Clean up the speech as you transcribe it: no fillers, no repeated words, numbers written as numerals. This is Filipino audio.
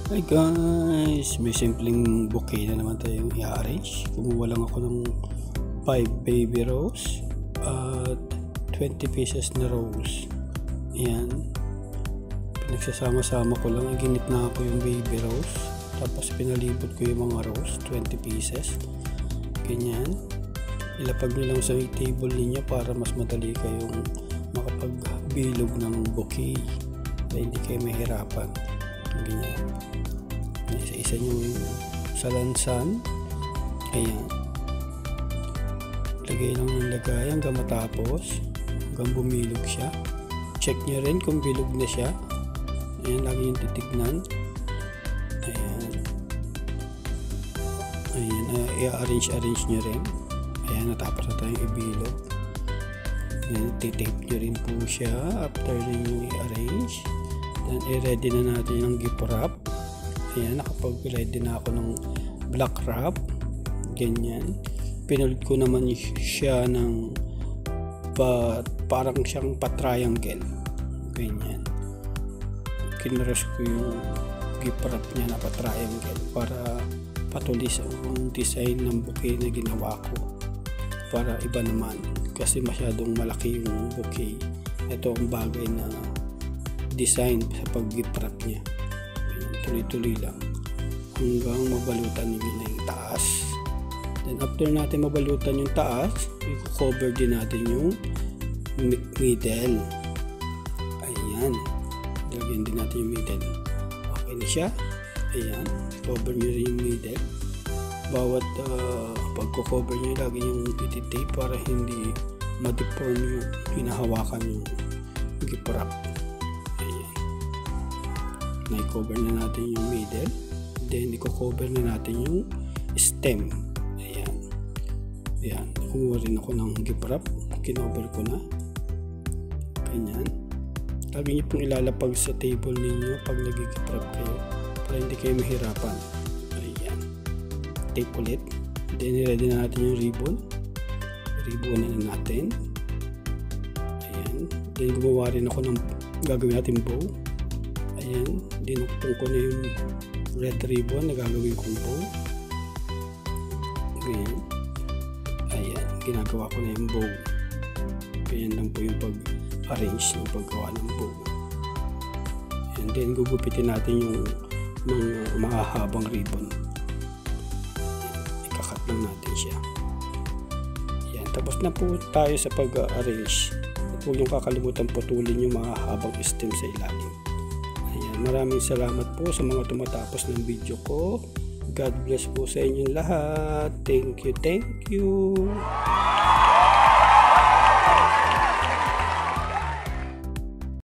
Hi guys! May simpleng bouquet na naman tayong i-arrange. Kumuha lang ako ng 5 baby rose at 20 pieces na rose. Ayan. Pinagsasama-sama ko lang. Iginit na ako yung baby rose. Tapos pinalibot ko yung mga rose, 20 pieces. Ganyan. Ilapag nyo lang sa table ninyo para mas madali kayong makapagbilog ng bouquet. Para hindi kayo mahirapan. Ganyan. Isa-isa nyo salansan. Ayan. Lagay lang ng lagay hanggang matapos. Hanggang bumilog siya. Check nyo rin kung bilog na siya. Ayan, lagi yung titignan. Ayan. Ayan, i-arrange nyo rin. Ayan, natapos na tayong ibilog. Ayan, titape nyo rin po siya after nyo i-arrange. Then, i-ready na natin yung gift wrap. Ayan, nakapag-ready na ako ng black wrap. Ganyan. Pinulit ko naman siya ng parang siyang pa-triangle. Ganyan. Kinrush ko yung gift wrap niya na pa-triangle para patulis ang design ng bouquet na ginawa ko. Para iba naman. Kasi masyadong malaki yung bouquet. Ito ang bagay na design sa pag-gift wrap niya. Tuloy-tuloy lang hanggang mabalutan nyo na yung taas. Then after natin mabalutan yung taas, i-cover din natin yung middle. Ayan, lagyan din natin yung middle. Okay na siya. Ayan, cover nyo rin yung middle. Bawat pagko-cover nyo, lagi yung iti-tape para hindi ma-deform yung hinahawakan yung gift wrap. Na-cover na natin yung middle, then i-cover na natin yung stem. Ayan. Ayan. Kumuha rin ako ng gift wrap. Kinover ko na. Ganyan. Lagi nyo pong ilalapag sa table ninyo pag nag-gift wrap kayo para hindi kayo mahirapan. Ayan. Tape ulit. Then i-ready na natin yung ribbon. Ribbon na natin. Ayan. Then gumawa rin ako ng gagawin natin bow. Ayan, dinukpong ko na yung red ribbon na gagawin kong bow. Ayan. Ayan, ginagawa ko na yung bow. Ayan lang po yung pag-arrange ng paggawa ng bow. And then gugupitin natin yung mga mahahabang ribbon. Ikakat lang natin siya. Ayan, tapos na po tayo sa pag-arrange. At huwag niyong kakalimutan putulin yung mahahabang stem sa ilalim. Maraming salamat po sa mga tumatapos ng video ko. God bless po sa inyong lahat. Thank you.